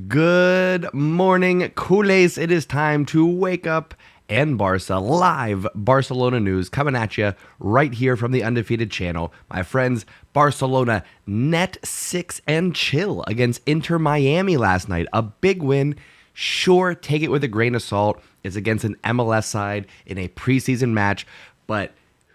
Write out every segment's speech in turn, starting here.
Good morning, culés. It is time to wake up and Barca live Barcelona news coming at you right here from the Undefeated channel. My friends, Barcelona net 6 and chill against Inter Miami last night. A big win. Sure, take it with a grain of salt. It's against an MLS side in a preseason match, but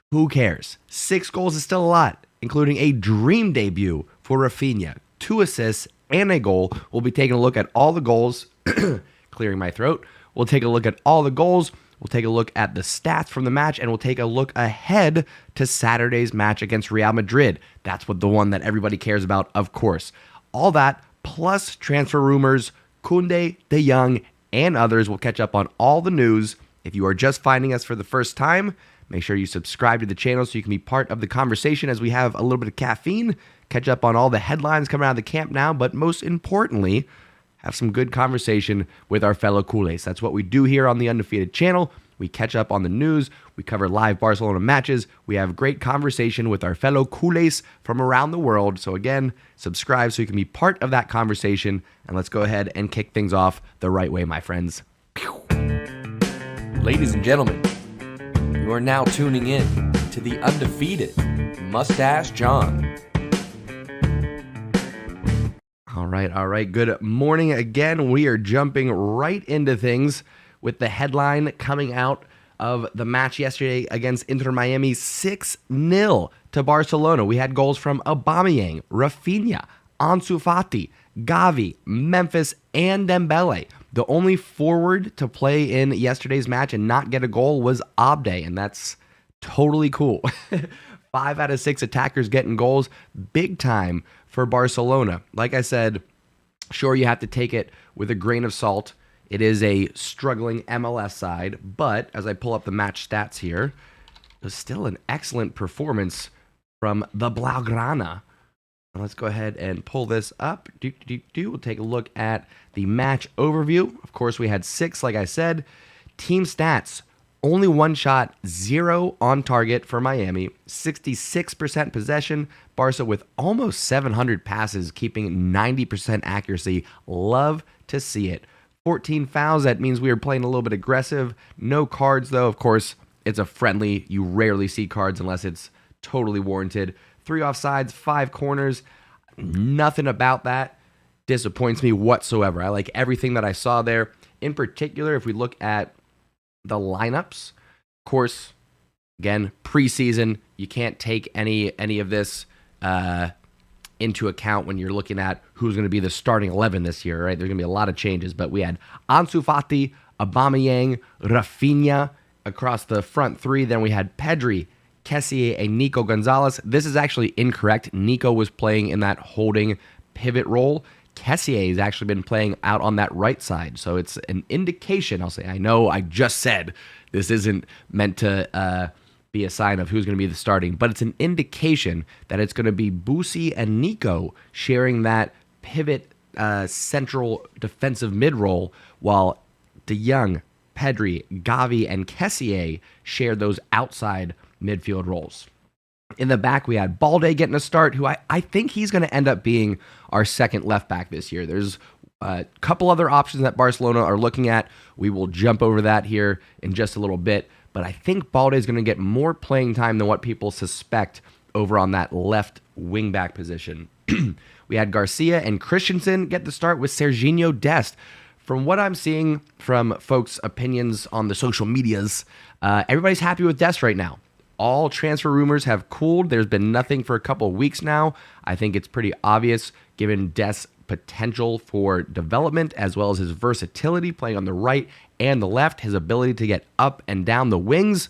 who cares? 6 goals is still a lot, including a dream debut for Raphinha, 2 assists, and a goal. We'll be taking a look at all the goals, clearing my throat. We'll take a look at all the goals. We'll take a look at the stats from the match, and we'll take a look ahead to Saturday's match against Real Madrid. That's the one that everybody cares about, of course. All that, plus transfer rumors, Kounde, De Jong, and others. We'll catch up on all the news. If you are just finding us for the first time, make sure you subscribe to the channel so you can be part of the conversation as we have a little bit of caffeine, catch up on all the headlines coming out of the Camp Nou, but most importantly, have some good conversation with our fellow culés. That's what we do here on the Undefeated channel. We catch up on the news. We cover live Barcelona matches. We have great conversation with our fellow culés from around the world. So again, subscribe so you can be part of that conversation. And let's go ahead and kick things off the right way, my friends. Ladies and gentlemen, you are now tuning in to the Undefeated Mustache John. All right. Good morning again. We are jumping right into things with the headline coming out of the match yesterday against Inter Miami, 6-0 to Barcelona. We had goals from Aubameyang, Raphinha, Ansu Fati, Xavi, Memphis, and Dembele. The only forward to play in yesterday's match and not get a goal was Abde, and that's totally cool. 5 out of 6 attackers getting goals. Big time for Barcelona. Like I said, sure, you have to take it with a grain of salt. It is a struggling MLS side, but as I pull up the match stats here, it was still an excellent performance from the Blaugrana. Let's go ahead and pull this up. We'll take a look at the match overview. Of course, we had 6, like I said. Team stats. Only 1 shot, 0 on target for Miami, 66% possession. Barca with almost 700 passes, keeping 90% accuracy. Love to see it. 14 fouls, that means we were playing a little bit aggressive. No cards, though. Of course, it's a friendly. You rarely see cards unless it's totally warranted. 3 offsides, 5 corners. Nothing about that disappoints me whatsoever. I like everything that I saw there. In particular, if we look at the lineups, of course, again, preseason, you can't take any of this into account when you're looking at who's going to be the starting 11 this year, right? There's going to be a lot of changes, but we had Ansu Fati, Aubameyang, Raphinha, across the front three, then we had Pedri, Kessié, and Nico Gonzalez. This is actually incorrect. Nico was playing in that holding pivot role. Kessié has actually been playing out on that right side. So it's an indication, I'll say. I know I just said this isn't meant to be a sign of who's going to be the starting, but it's an indication that it's going to be Boosie and Nico sharing that pivot central defensive mid role, while De Jong, Pedri, Gavi, and Kessié shared those outside midfield roles. In the back, we had Balde getting a start, who I think he's going to end up being our second left back this year. There's a couple other options that Barcelona are looking at. We will jump over that here in just a little bit, but I think Balde is going to get more playing time than what people suspect over on that left wing back position. We had Garcia and Christensen get the start with Serginho Dest. From what I'm seeing from folks' opinions on the social medias, everybody's happy with Dest right now. All transfer rumors have cooled. There's been nothing for a couple of weeks now. I think it's pretty obvious, given Dest's potential for development, as well as his versatility playing on the right and the left, his ability to get up and down the wings.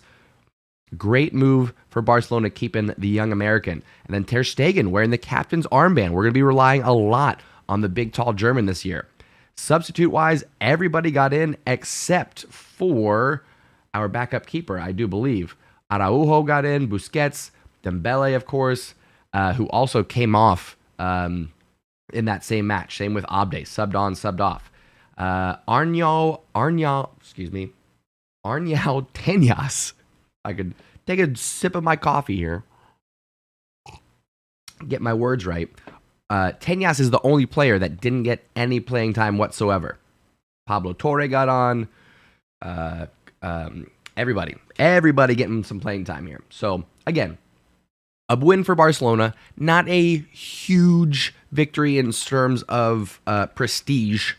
Great move for Barcelona, keeping the young American. And then Ter Stegen wearing the captain's armband. We're going to be relying a lot on the big, tall German this year. Substitute-wise, everybody got in except for our backup keeper, I do believe. Araujo got in, Busquets, Dembele, of course, who also came off in that same match. Same with Abde, subbed on, subbed off. Arnau Tenyas. I could take a sip of my coffee here. Get my words right. Tenyas is the only player that didn't get any playing time whatsoever. Pablo Torre got on. Everybody getting some playing time here. So, again, a win for Barcelona. Not a huge victory in terms of prestige.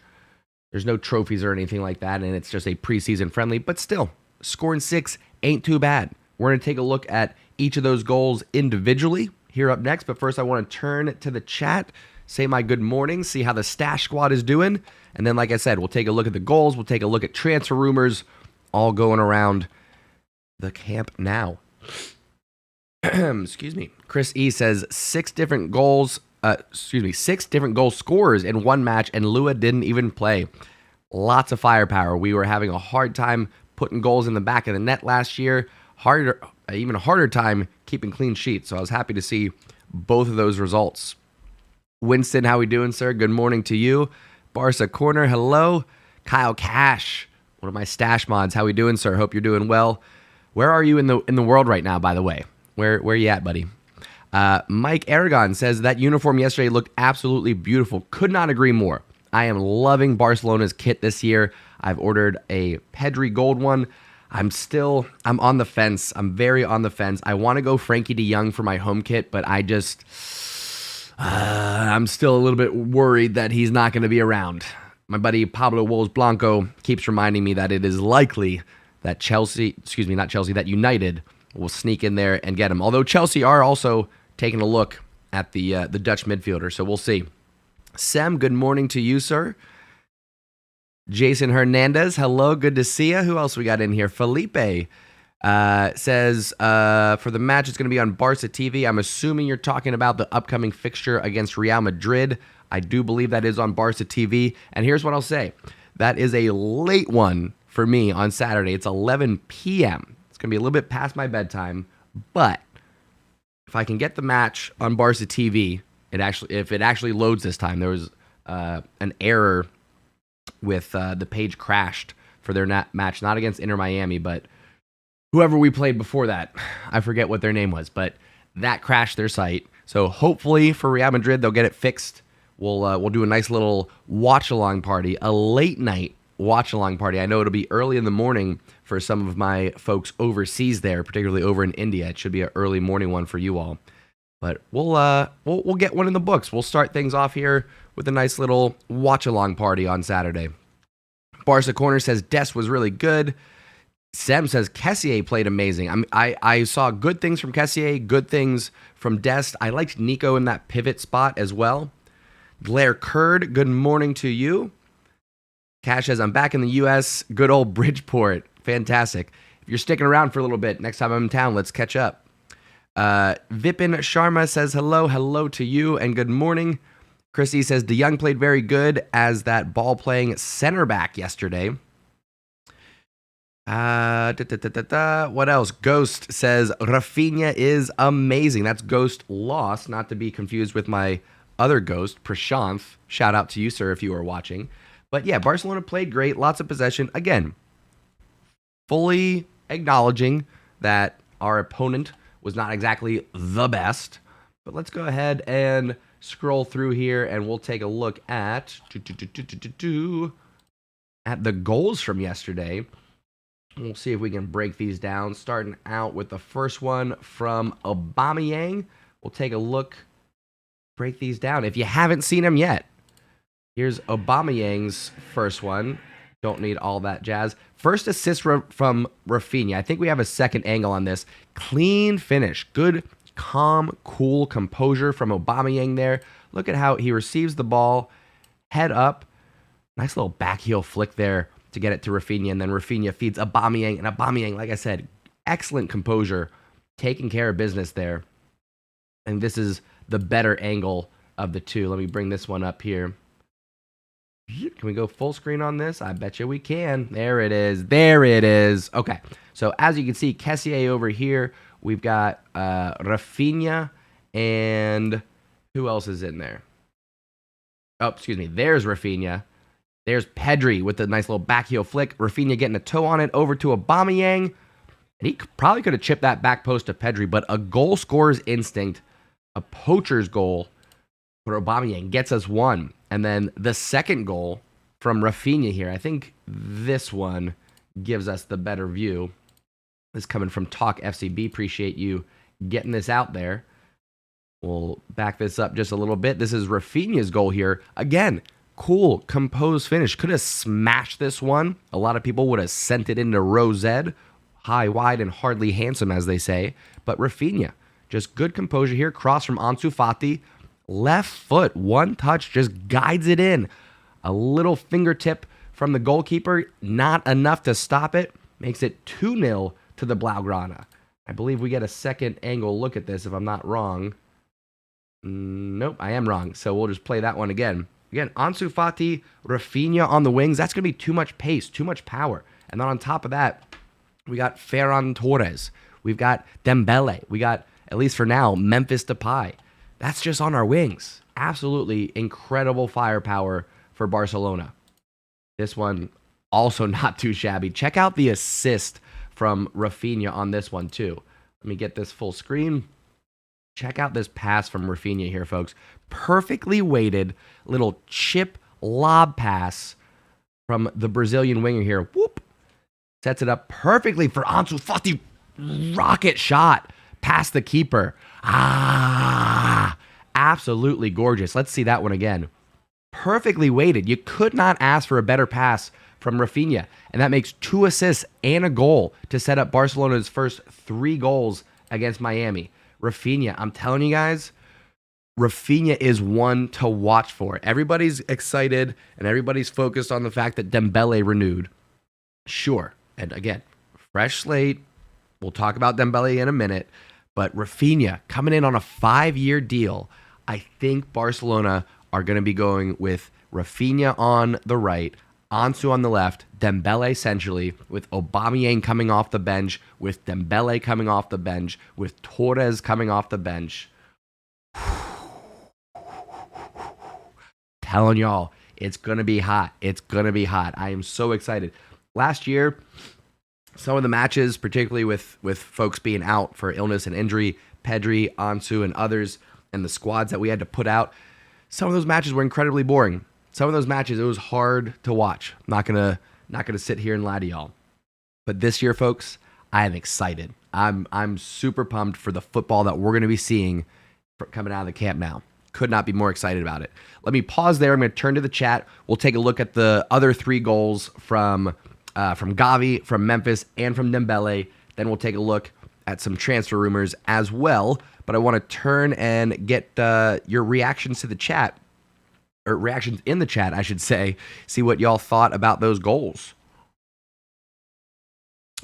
There's no trophies or anything like that, and it's just a preseason friendly. But still, scoring 6 ain't too bad. We're going to take a look at each of those goals individually here up next. But first, I want to turn to the chat, say my good morning, see how the Stash Squad is doing. And then, like I said, we'll take a look at the goals. We'll take a look at transfer rumors, all going around the Camp Now. Excuse me. Chris E says 6 different goal scorers in one match, and Lua didn't even play. Lots of firepower. We were having a hard time putting goals in the back of the net last year. Even a harder time keeping clean sheets. So I was happy to see both of those results. Winston, how we doing, sir? Good morning to you. Barca Corner, hello. Kyle Cash, one of my stash mods. How we doing, sir? Hope you're doing well. Where are you in the world right now, by the way? Where you at, buddy? Mike Aragon says that uniform yesterday looked absolutely beautiful. Could not agree more. I am loving Barcelona's kit this year. I've ordered a Pedri gold one. I'm on the fence. I'm very on the fence. I want to go Frenkie De Jong for my home kit, but I'm still a little bit worried that he's not going to be around. My buddy Pablo Wolves Blanco keeps reminding me that it is likely that that United will sneak in there and get him. Although Chelsea are also taking a look at the Dutch midfielder, so we'll see. Sam, good morning to you, sir. Jason Hernandez, hello, good to see you. Who else we got in here? Felipe says, for the match, it's going to be on Barca TV. I'm assuming you're talking about the upcoming fixture against Real Madrid. I do believe that is on Barca TV. And here's what I'll say. That is a late one for me on Saturday. It's 11 p.m. It's going to be a little bit past my bedtime. But if I can get the match on Barca TV, if it actually loads this time, there was an error with the page crashed for their match, not against Inter Miami, but whoever we played before that. I forget what their name was, but that crashed their site. So hopefully for Real Madrid, they'll get it fixed. We'll do a nice little watch-along party, a late-night watch-along party. I know it'll be early in the morning for some of my folks overseas there, particularly over in India. It should be an early morning one for you all. But we'll get one in the books. We'll start things off here with a nice little watch-along party on Saturday. Barca Corner says Dest was really good. Sem says Kessié played amazing. I saw good things from Kessié, good things from Dest. I liked Nico in that pivot spot as well. Blair Curd, good morning to you. Cash says, I'm back in the U.S. Good old Bridgeport. Fantastic. if you're sticking around for a little bit, next time I'm in town, let's catch up. Vipin Sharma says hello to you, and good morning. Chrissy says De Jong played very good as that ball-playing center back yesterday. What else? Ghost says Raphinha is amazing. That's Ghost Lost, not to be confused with my other Ghost, Prashanth. Shout out to you, sir, if you are watching. But yeah, Barcelona played great. Lots of possession. Again, fully acknowledging that our opponent was not exactly the best. But let's go ahead and scroll through here, and we'll take a look at the goals from yesterday. We'll see if we can break these down, starting out with the first one from Aubameyang. We'll take a look, break these down. If you haven't seen them yet, here's Aubameyang's first one. Don't need all that jazz. First assist from Raphinha. I think we have a second angle on this. Clean finish. Good, calm, cool composure from Aubameyang there. Look at how he receives the ball, head up. Nice little back heel flick there to get it to Raphinha, and then Raphinha feeds Aubameyang, and Aubameyang, like I said, excellent composure, taking care of business there. And this is the better angle of the two. Let me bring this one up here. Can we go full screen on this? I bet you we can. There it is. There it is. Okay, so as you can see, Kessié over here. We've got Raphinha, and who else is in there? Oh, excuse me. There's Raphinha. There's Pedri with a nice little back heel flick. Raphinha getting a toe on it over to Aubameyang. And he probably could have chipped that back post to Pedri, but a goal scorer's instinct, a poacher's goal for Aubameyang gets us one. And then the second goal from Raphinha here, I think this one gives us the better view. This is coming from Talk FCB. Appreciate you getting this out there. We'll back this up just a little bit. This is Raphinha's goal here. Again, cool, composed finish. Could have smashed this one. A lot of people would have sent it into row Z. High, wide, and hardly handsome, as they say. But Raphinha, just good composure here. Cross from Ansu Fati. Left foot, one touch, just guides it in. A little fingertip from the goalkeeper. Not enough to stop it. Makes it 2-0 to the Blaugrana. I believe we get a second angle look at this if I'm not wrong. Nope, I am wrong. So we'll just play that one again. Again, Ansu Fati, Raphinha on the wings. That's going to be too much pace, too much power. And then on top of that, we got Ferran Torres. We've got Dembele. We got, at least for now, Memphis Depay. That's just on our wings. Absolutely incredible firepower for Barcelona. This one also not too shabby. Check out the assist from Raphinha on this one too. Let me get this full screen. Check out this pass from Raphinha here, folks. Perfectly weighted little chip lob pass from the Brazilian winger here. Whoop. Sets it up perfectly for Ansu Fati. Rocket shot past the keeper. Absolutely gorgeous. Let's see that one again. Perfectly weighted. You could not ask for a better pass from Raphinha. And that makes 2 assists and a goal to set up Barcelona's first 3 goals against Miami. Raphinha, I'm telling you guys, Raphinha is one to watch for. Everybody's excited and everybody's focused on the fact that Dembele renewed. Sure. And again, fresh slate. We'll talk about Dembele in a minute. But Raphinha coming in on a 5-year deal. I think Barcelona are going to be going with Raphinha on the right, Ansu on the left, Dembele centrally, with Aubameyang coming off the bench, with Dembele coming off the bench, with Torres coming off the bench. Telling y'all, it's going to be hot. It's going to be hot. I am so excited. Last year, some of the matches, particularly with folks being out for illness and injury, Pedri, Ansu, and others, and the squads that we had to put out, some of those matches were incredibly boring. Some of those matches, it was hard to watch. I'm not gonna sit here and lie to y'all. But this year, folks, I am excited. I'm super pumped for the football that we're gonna be seeing coming out of the Camp Nou. Could not be more excited about it. Let me pause there. I'm gonna turn to the chat. We'll take a look at the other 3 goals from Gavi, from Memphis, and from Dembele. Then we'll take a look at some transfer rumors as well. But I want to turn and get your reactions to the chat, or reactions in the chat, I should say. See what y'all thought about those goals.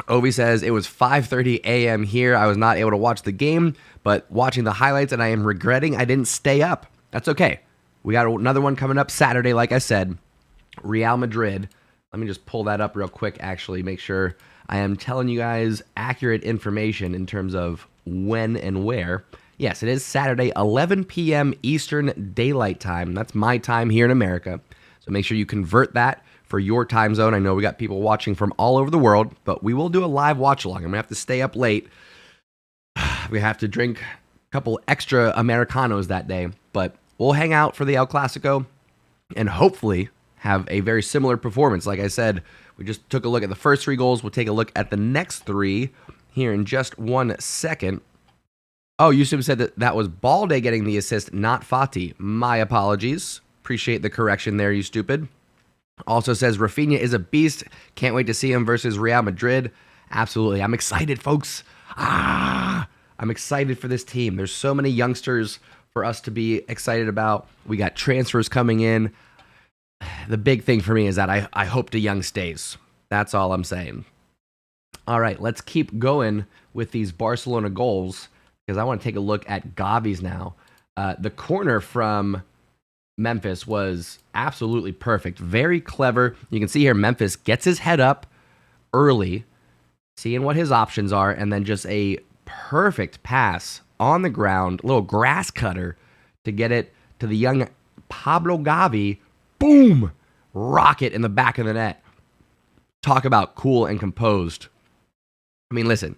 Ovi says, it was 5:30 a.m. here. I was not able to watch the game, but watching the highlights, and I am regretting I didn't stay up. That's okay. We got another one coming up Saturday, like I said. Real Madrid. Let me just pull that up real quick, actually, make sure I am telling you guys accurate information in terms of when and where. Yes, it is Saturday, 11 p.m. Eastern Daylight Time. That's my time here in America. So make sure you convert that for your time zone. I know we got people watching from all over the world, but we will do a live watch along. I'm going to have to stay up late. We have to drink a couple extra Americanos that day, but we'll hang out for the El Clasico and hopefully have a very similar performance. Like I said, we just took a look at the first 3 goals. We'll take a look at the next 3 here in just 1 second. Oh, Yusuf said that was Balde getting the assist, not Fati. My apologies. Appreciate the correction there, you stupid. Also says Raphinha is a beast. Can't wait to see him versus Real Madrid. Absolutely. I'm excited, folks. I'm excited for this team. There's so many youngsters for us to be excited about. We got transfers coming in. The big thing for me is that I hope De Jong stays. That's all I'm saying. All right, let's keep going with these Barcelona goals because I want to take a look at Gavi's now. The corner from Memphis was absolutely perfect. Very clever. You can see here Memphis gets his head up early, seeing what his options are, and then just a perfect pass on the ground, a little grass cutter to get it to the young Pablo Gavi. Boom! Rocket in the back of the net. Talk about cool and composed. I mean, listen,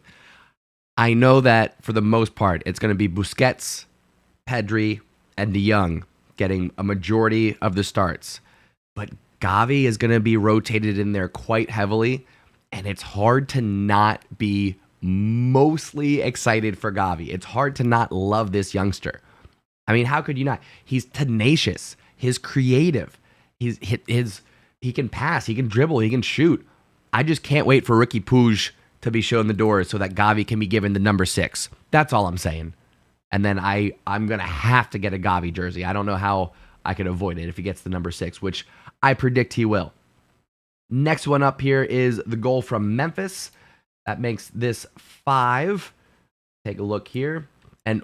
I know that for the most part, it's going to be Busquets, Pedri, and De Jong getting a majority of the starts. But Gavi is going to be rotated in there quite heavily, and it's hard to not be mostly excited for Gavi. It's hard to not love this youngster. I mean, how could you not? He's tenacious. He's creative. He can pass. He can dribble. He can shoot. I just can't wait for Ricky Puig to be shown the door so that Gavi can be given the number 6. That's all I'm saying. And then I'm going to have to get a Gavi jersey. I don't know how I could avoid it if he gets the number 6, which I predict he will. Next one up here is the goal from Memphis. That makes this 5. Take a look here. And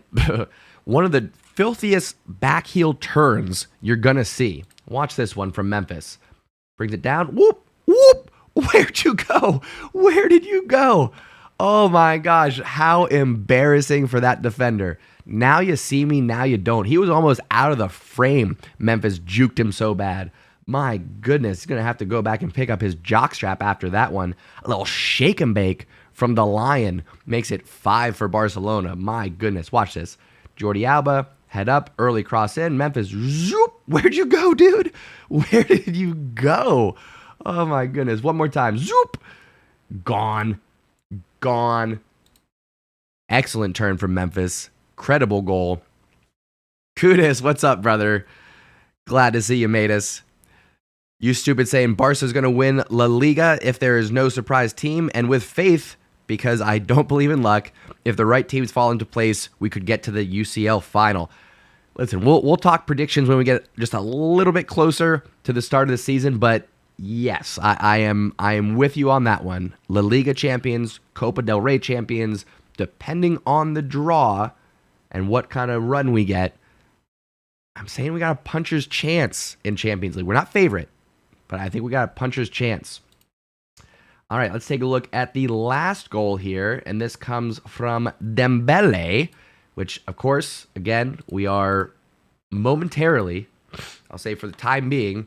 one of the filthiest back heel turns you're going to see. Watch this one from Memphis. Brings it down. Whoop, whoop. Where'd you go? Where did you go? Oh my gosh, how embarrassing for that defender. Now you see me, now you don't. He was almost out of the frame. Memphis juked him so bad. My goodness, he's going to have to go back and pick up his jockstrap after that one. A little shake and bake from the Lion makes it 5 for Barcelona. My goodness, watch this. Jordi Alba, head up, early cross in. Memphis, zoop. Where'd you go, dude? Where did you go? Oh my goodness, one more time. Zoop. Gone. Excellent turn from Memphis. Credible goal. Kounde, what's up, brother? Glad to see you made us. You stupid saying Barca's going to win La Liga if there is no surprise team, and with faith, because I don't believe in luck, if the right teams fall into place, we could get to the UCL final. Listen, we'll talk predictions when we get just a little bit closer to the start of the season, but yes, I am with you on that one. La Liga champions, Copa del Rey champions, depending on the draw and what kind of run we get, I'm saying we got a puncher's chance in Champions League. We're not favorite, but I think we got a puncher's chance. All right, let's take a look at the last goal here, and this comes from Dembele, which, of course, again, we are momentarily, I'll say for the time being,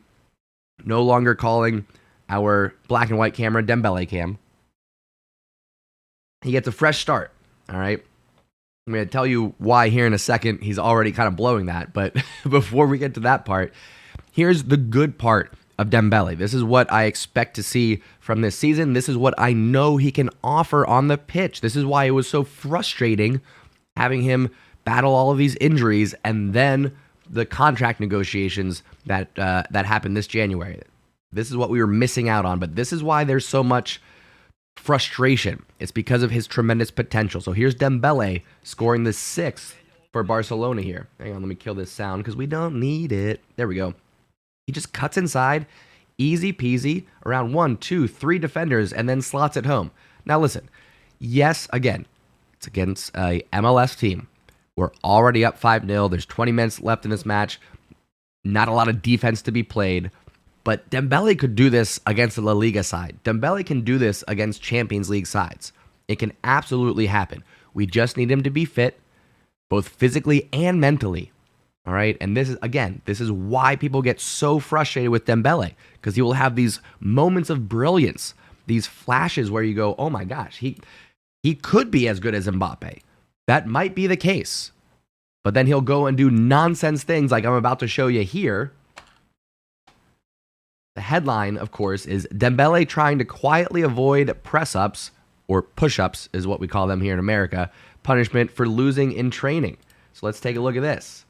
no longer calling our black and white camera Dembele cam. He gets a fresh start, all right? I'm going to tell you why here in a second. He's already kind of blowing that, but before we get to that part, here's the good part of Dembele. This is what I expect to see from this season. This is what I know he can offer on the pitch. This is why it was so frustrating having him battle all of these injuries and then the contract negotiations that happened this January. This is what we were missing out on, but this is why there's so much frustration. It's because of his tremendous potential. So here's Dembele scoring the 6th for Barcelona here. Hang on, let me kill this sound because we don't need it. There we go. He just cuts inside, easy peasy, around 1, 2, 3 defenders, and then slots it home. Now listen, yes, again, it's against a MLS team. We're already up 5-0. There's 20 minutes left in this match. Not a lot of defense to be played. But Dembele could do this against the La Liga side. Dembele can do this against Champions League sides. It can absolutely happen. We just need him to be fit, both physically and mentally. All right? And this is why people get so frustrated with Dembele, because he will have these moments of brilliance, these flashes where you go, oh my gosh, he could be as good as Mbappe. That might be the case. But then he'll go and do nonsense things like I'm about to show you here. The headline, of course, is Dembele trying to quietly avoid press-ups, or push-ups is what we call them here in America, punishment for losing in training. So let's take a look at this.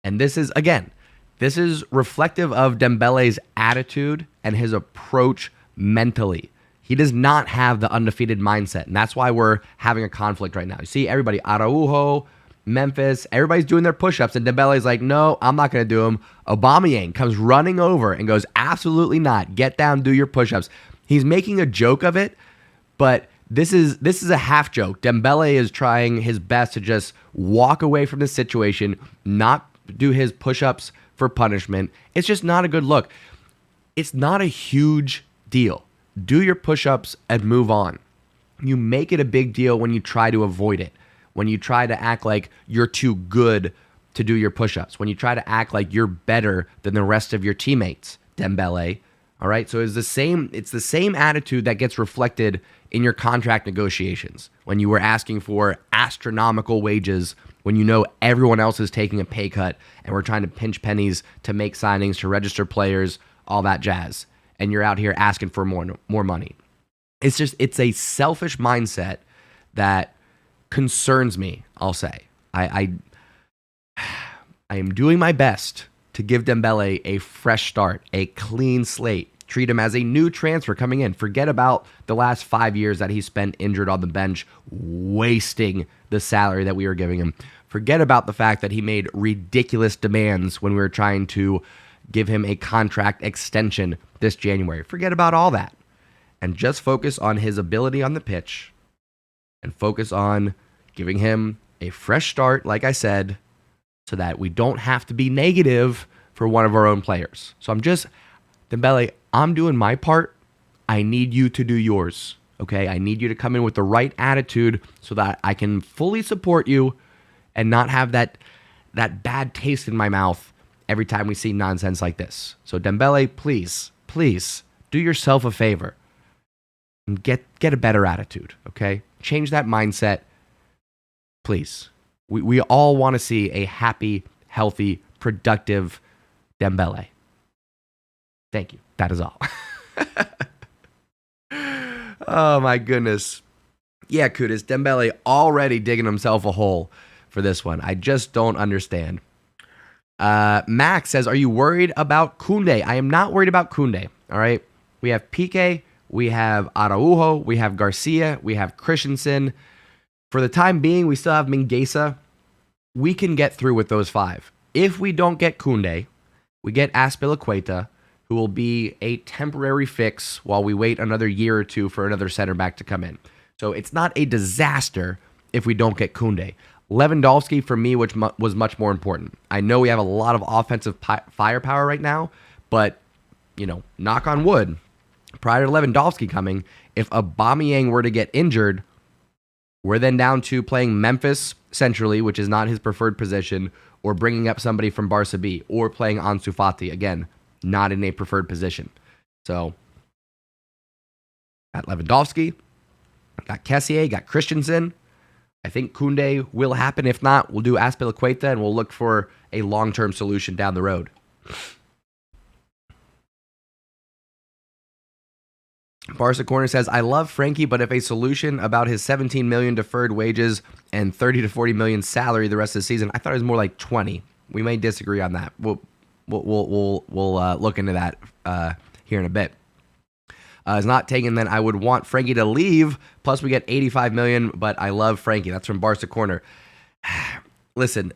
And this is reflective of Dembele's attitude and his approach mentally. He does not have the undefeated mindset, and that's why we're having a conflict right now. You see everybody, Araujo, Memphis, everybody's doing their push-ups, and Dembele's like, no, I'm not going to do them. Aubameyang comes running over and goes, absolutely not. Get down, do your push-ups. He's making a joke of it, but this is a half joke. Dembele is trying his best to just walk away from the situation, not do his push-ups for punishment. It's just not a good look. It's not a huge deal. Do your push-ups and move on. You make it a big deal when you try to avoid it. When you try to act like you're too good to do your push-ups. When you try to act like you're better than the rest of your teammates, Dembele. All right? So it's the same attitude that gets reflected in your contract negotiations. When you were asking for astronomical wages, when you know everyone else is taking a pay cut and we're trying to pinch pennies to make signings, to register players, all that jazz. And you're out here asking for more money. It's a selfish mindset that concerns me, I'll say. I am doing my best to give Dembele a fresh start, a clean slate. Treat him as a new transfer coming in. Forget about the last 5 years that he spent injured on the bench, wasting the salary that we were giving him. Forget about the fact that he made ridiculous demands when we were trying to give him a contract extension this January. Forget about all that. And just focus on his ability on the pitch and focus on giving him a fresh start, like I said, so that we don't have to be negative for one of our own players. So Dembele, I'm doing my part. I need you to do yours, okay? I need you to come in with the right attitude so that I can fully support you and not have that bad taste in my mouth every time we see nonsense like this. So Dembele, please do yourself a favor and get a better attitude, okay? Change that mindset, please. We all want to see a happy, healthy, productive Dembele. Thank you. That is all. Oh, my goodness. Yeah, Kounde, Dembele already digging himself a hole for this one. I just don't understand. Max says, are you worried about Kounde? I am not worried about Kounde, all right? We have Piqué, we have Araujo, we have Garcia, we have Christensen. For the time being, we still have Mingueza. We can get through with those 5. If we don't get Kounde, we get Azpilicueta, who will be a temporary fix while we wait another year or two for another center back to come in. So it's not a disaster if we don't get Kounde. Lewandowski, for me, which was much more important. I know we have a lot of offensive firepower right now, but, knock on wood, prior to Lewandowski coming, if Aubameyang were to get injured, we're then down to playing Memphis centrally, which is not his preferred position, or bringing up somebody from Barca B, or playing Ansu Fati, again, not in a preferred position. So, got Lewandowski, got Kessié, got Christensen. I think Kounde will happen. If not, we'll do Azpilicueta, and we'll look for a long-term solution down the road. Barca Corner says, I love Frenkie, but if a solution about his 17 million deferred wages and 30 to 40 million salary the rest of the season, I thought it was more like 20. We may disagree on that. We'll look into that here in a bit. Is not taken, then I would want Frenkie to leave. Plus, we get 85 million, but I love Frenkie. That's from Barca Corner. Listen,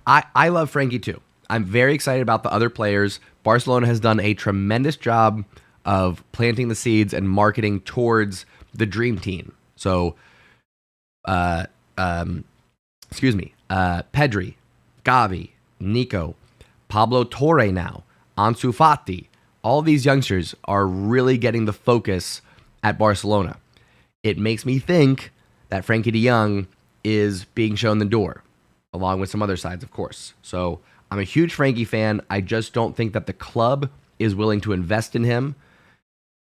I love Frenkie too. I'm very excited about the other players. Barcelona has done a tremendous job of planting the seeds and marketing towards the dream team. So, Pedri, Gavi, Nico, Pablo Torre now, Ansu Fati. All these youngsters are really getting the focus at Barcelona. It makes me think that Frenkie De Jong is being shown the door, along with some other sides, of course. So I'm a huge Frenkie fan. I just don't think that the club is willing to invest in him.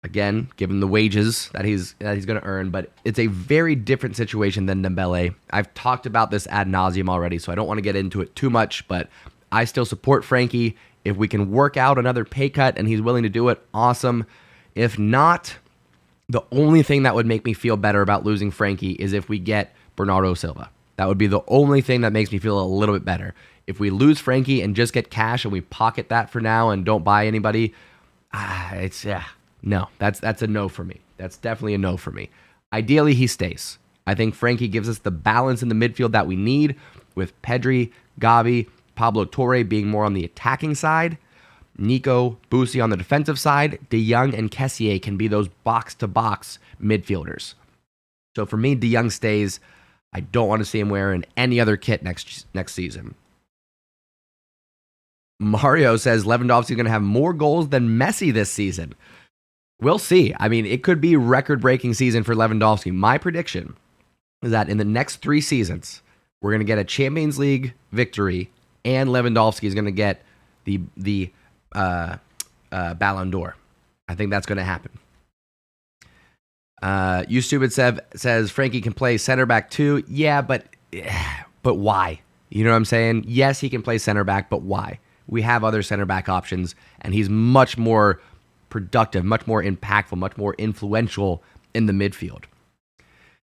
Again, given the wages that he's going to earn, but it's a very different situation than Dembele. I've talked about this ad nauseum already, so I don't want to get into it too much, but I still support Frenkie. If we can work out another pay cut and he's willing to do it, awesome. If not, the only thing that would make me feel better about losing Frenkie is if we get Bernardo Silva. That would be the only thing that makes me feel a little bit better. If we lose Frenkie and just get cash and we pocket that for now and don't buy anybody, no, that's a no for me. That's definitely a no for me. Ideally, he stays. I think Frenkie gives us the balance in the midfield that we need, with Pedri, Gavi, Pablo Torre being more on the attacking side, Nico, Boosie on the defensive side. De Jong and Kessié can be those box-to-box midfielders. So for me, De Jong stays. I don't want to see him wearing any other kit next season. Mario says Lewandowski's going to have more goals than Messi this season. We'll see. I mean, it could be a record-breaking season for Lewandowski. My prediction is that in the next 3 seasons, we're going to get a Champions League victory, and Lewandowski is going to get the Ballon d'Or. I think that's going to happen. You Stupid Sev says Frenkie can play center back too. Yeah, but why? You know what I'm saying? Yes, he can play center back, but why? We have other center back options, and he's much more productive, much more impactful, much more influential in the midfield.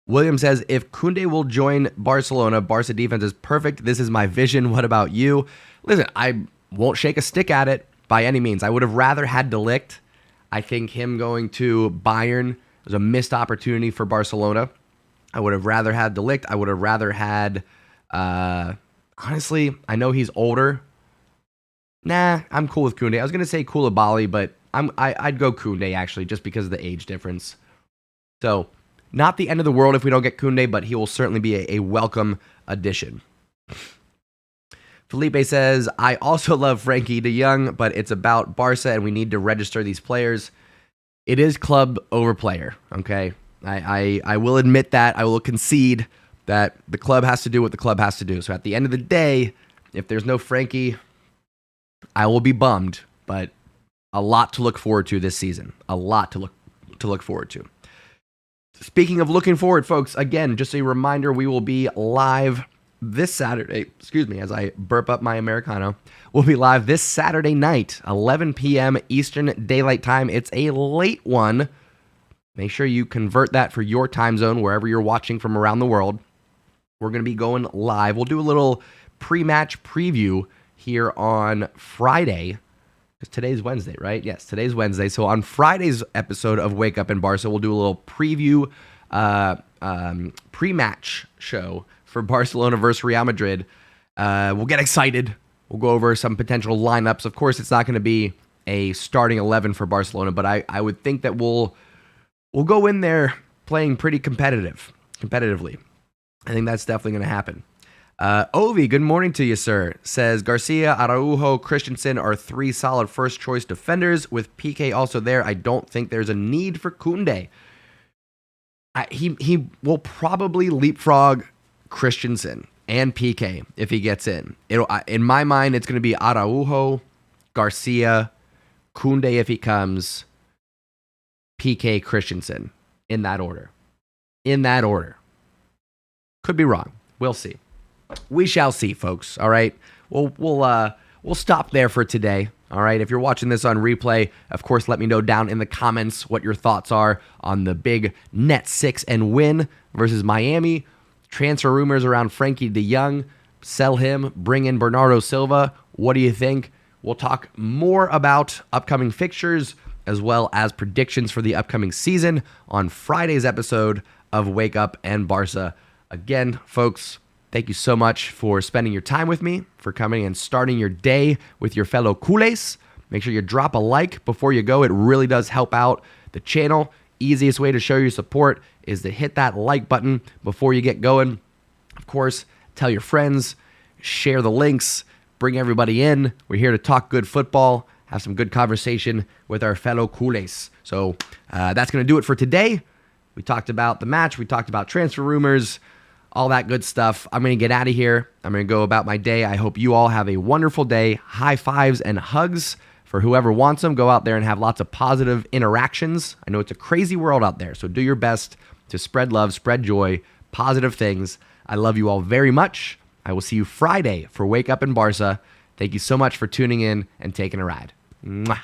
William says, if Kounde will join Barcelona, Barca defense is perfect. This is my vision. What about you? Listen, I won't shake a stick at it by any means. I would have rather had De Ligt. I think him going to Bayern was a missed opportunity for Barcelona. I would have rather had De Ligt. I would have rather had, honestly, I know he's older. Nah, I'm cool with Kounde. I was going to say Koulibaly, but I'd go Kounde, actually, just because of the age difference. So, not the end of the world if we don't get Kounde, but he will certainly be a welcome addition. Felipe says, I also love Frenkie De Jong, but it's about Barca, and we need to register these players. It is club over player, okay? I will admit that. I will concede that the club has to do what the club has to do. So, at the end of the day, if there's no Frenkie, I will be bummed, but a lot to look forward to this season. A lot to look forward to. Speaking of looking forward, folks, again, just a reminder, we will be live this Saturday. Excuse me, as I burp up my Americano. We'll be live this Saturday night, 11 p.m. Eastern Daylight Time. It's a late one. Make sure you convert that for your time zone, wherever you're watching from around the world. We're going to be going live. We'll do a little pre-match preview here on Friday. Because today's Wednesday, right? Yes, today's Wednesday. So on Friday's episode of Wake Up in Barca, we'll do a little preview, pre-match show for Barcelona versus Real Madrid. We'll get excited. We'll go over some potential lineups. Of course, it's not going to be a starting 11 for Barcelona, but I would think that we'll go in there playing pretty competitively. I think that's definitely going to happen. Ovi, good morning to you, sir. Says Garcia, Araujo, Christensen are 3 solid first choice defenders. With PK also there, I don't think there's a need for Kounde. He will probably leapfrog Christensen and PK if he gets in. In my mind, it's going to be Araujo, Garcia, Kounde if he comes, PK, Christensen in that order. Could be wrong. We'll see. We shall see, folks. All right. We'll stop there for today. All right. If you're watching this on replay, of course, let me know down in the comments what your thoughts are on the big net 6 and win versus Miami. Transfer rumors around Frenkie De Jong. Sell him. Bring in Bernardo Silva. What do you think? We'll talk more about upcoming fixtures as well as predictions for the upcoming season on Friday's episode of Wake Up and Barca. Again, folks, thank you so much for spending your time with me, for coming and starting your day with your fellow culés. Make sure you drop a like before you go. It really does help out the channel. Easiest way to show your support is to hit that like button before you get going. Of course, tell your friends, share the links, bring everybody in. We're here to talk good football, have some good conversation with our fellow culés. So that's going to do it for today. We talked about the match. We talked about transfer rumors, all that good stuff. I'm going to get out of here. I'm going to go about my day. I hope you all have a wonderful day. High fives and hugs for whoever wants them. Go out there and have lots of positive interactions. I know it's a crazy world out there, so do your best to spread love, spread joy, positive things. I love you all very much. I will see you Friday for Wake Up in Barca. Thank you so much for tuning in and taking a ride. Mwah.